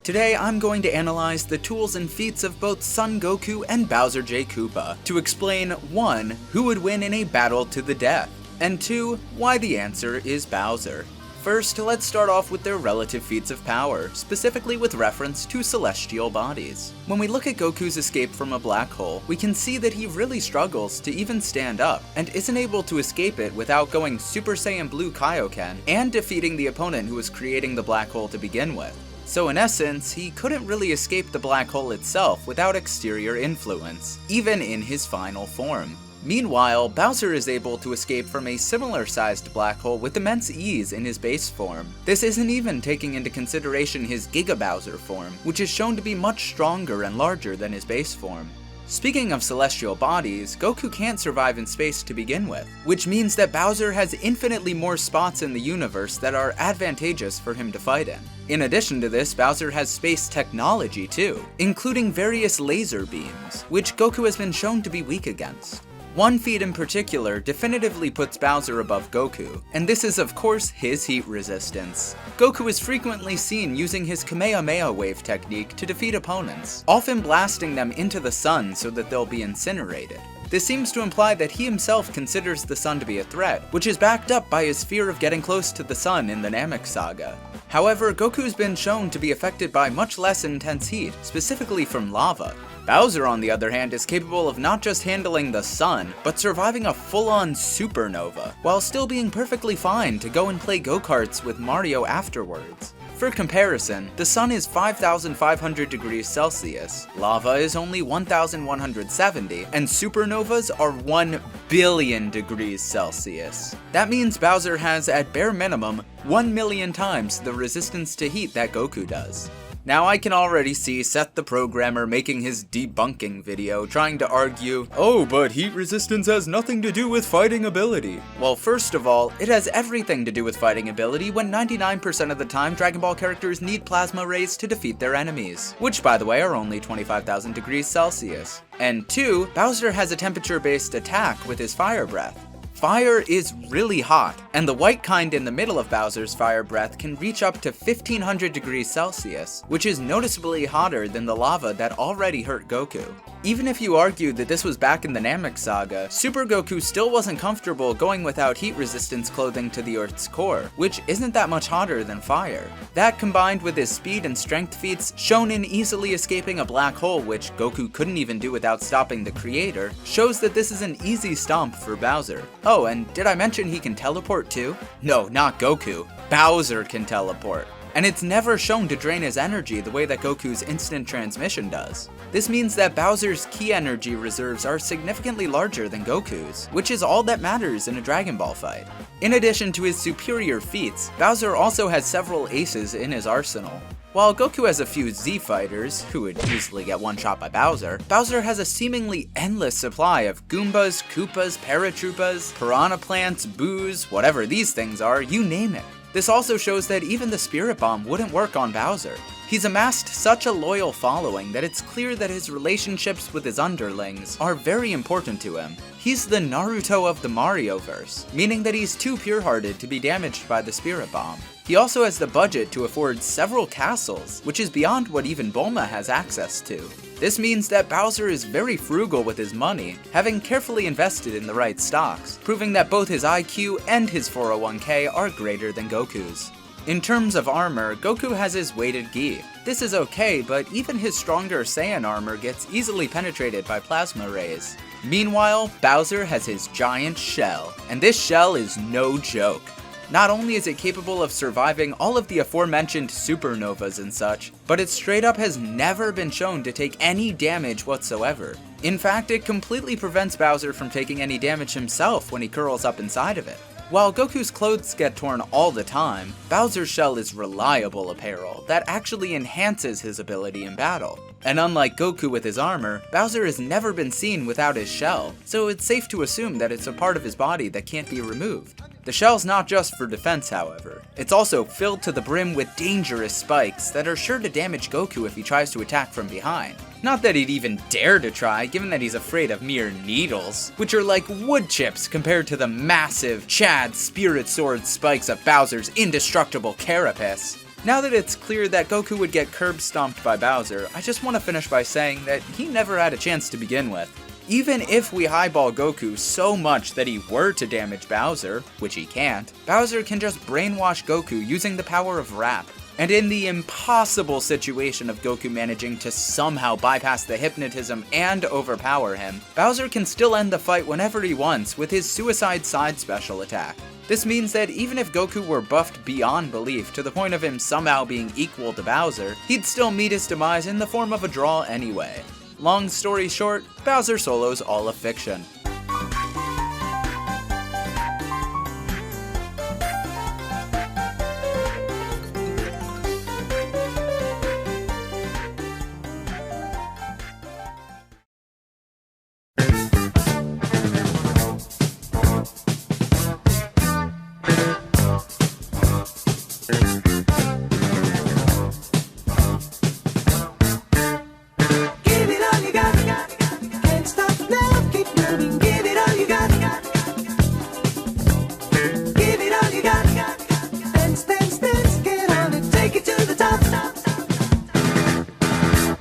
Today I'm going to analyze the tools and feats of both Son Goku and Bowser J. Koopa to explain 1. Who would win in a battle to the death, and 2. Why the answer is Bowser. First, let's start off with their relative feats of power, specifically with reference to celestial bodies. When we look at Goku's escape from a black hole, we can see that he really struggles to even stand up, and isn't able to escape it without going Super Saiyan Blue Kaioken and defeating the opponent who was creating the black hole to begin with. So in essence, he couldn't really escape the black hole itself without exterior influence, even in his final form. Meanwhile, Bowser is able to escape from a similar-sized black hole with immense ease in his base form. This isn't even taking into consideration his Giga Bowser form, which is shown to be much stronger and larger than his base form. Speaking of celestial bodies, Goku can't survive in space to begin with, which means that Bowser has infinitely more spots in the universe that are advantageous for him to fight in. In addition to this, Bowser has space technology too, including various laser beams, which Goku has been shown to be weak against. One feat in particular definitively puts Bowser above Goku, and this is of course his heat resistance. Goku is frequently seen using his Kamehameha wave technique to defeat opponents, often blasting them into the sun so that they'll be incinerated. This seems to imply that he himself considers the sun to be a threat, which is backed up by his fear of getting close to the sun in the Namek saga. However, Goku's been shown to be affected by much less intense heat, specifically from lava. Bowser, on the other hand, is capable of not just handling the sun, but surviving a full-on supernova, while still being perfectly fine to go and play go-karts with Mario afterwards. For comparison, the sun is 5,500 degrees Celsius, lava is only 1,170, and supernovas are 1 billion degrees Celsius. That means Bowser has, at bare minimum, 1 million times the resistance to heat that Goku does. Now I can already see Seth the programmer making his debunking video trying to argue, oh, but heat resistance has nothing to do with fighting ability. Well, first of all, it has everything to do with fighting ability when 99% of the time Dragon Ball characters need plasma rays to defeat their enemies, which by the way are only 25,000 degrees Celsius. And 2, Bowser has a temperature-based attack with his fire breath. Fire is really hot, and the white kind in the middle of Bowser's fire breath can reach up to 1500 degrees Celsius, which is noticeably hotter than the lava that already hurt Goku. Even if you argued that this was back in the Namek saga, Super Goku still wasn't comfortable going without heat resistance clothing to the Earth's core, which isn't that much hotter than fire. That combined with his speed and strength feats, shown in easily escaping a black hole which Goku couldn't even do without stopping the creator, shows that this is an easy stomp for Bowser. Oh, and did I mention he can teleport too? No, not Goku. Bowser can teleport. And it's never shown to drain his energy the way that Goku's instant transmission does. This means that Bowser's ki energy reserves are significantly larger than Goku's, which is all that matters in a Dragon Ball fight. In addition to his superior feats, Bowser also has several aces in his arsenal. While Goku has a few Z fighters, who would easily get one shot by Bowser, Bowser has a seemingly endless supply of Goombas, Koopas, Paratroopas, Piranha Plants, Boos, whatever these things are, you name it. This also shows that even the Spirit Bomb wouldn't work on Bowser. He's amassed such a loyal following that it's clear that his relationships with his underlings are very important to him. He's the Naruto of the Marioverse, meaning that he's too pure-hearted to be damaged by the Spirit Bomb. He also has the budget to afford several castles, which is beyond what even Bulma has access to. This means that Bowser is very frugal with his money, having carefully invested in the right stocks, proving that both his IQ and his 401k are greater than Goku's. In terms of armor, Goku has his weighted gi. This is okay, but even his stronger Saiyan armor gets easily penetrated by plasma rays. Meanwhile, Bowser has his giant shell, and this shell is no joke. Not only is it capable of surviving all of the aforementioned supernovas and such, but it straight up has never been shown to take any damage whatsoever. In fact, it completely prevents Bowser from taking any damage himself when he curls up inside of it. While Goku's clothes get torn all the time, Bowser's shell is reliable apparel that actually enhances his ability in battle. And unlike Goku with his armor, Bowser has never been seen without his shell, so it's safe to assume that it's a part of his body that can't be removed. The shell's not just for defense, however. It's also filled to the brim with dangerous spikes that are sure to damage Goku if he tries to attack from behind. Not that he'd even dare to try, given that he's afraid of mere needles, which are like wood chips compared to the massive Chad Spirit Sword spikes of Bowser's indestructible carapace. Now that it's clear that Goku would get curb stomped by Bowser, I just want to finish by saying that he never had a chance to begin with. Even if we highball Goku so much that he were to damage Bowser, which he can't, Bowser can just brainwash Goku using the power of rap. And in the impossible situation of Goku managing to somehow bypass the hypnotism and overpower him, Bowser can still end the fight whenever he wants with his suicide side special attack. This means that even if Goku were buffed beyond belief to the point of him somehow being equal to Bowser, he'd still meet his demise in the form of a draw anyway. Long story short, Bowser Solo's all a fiction.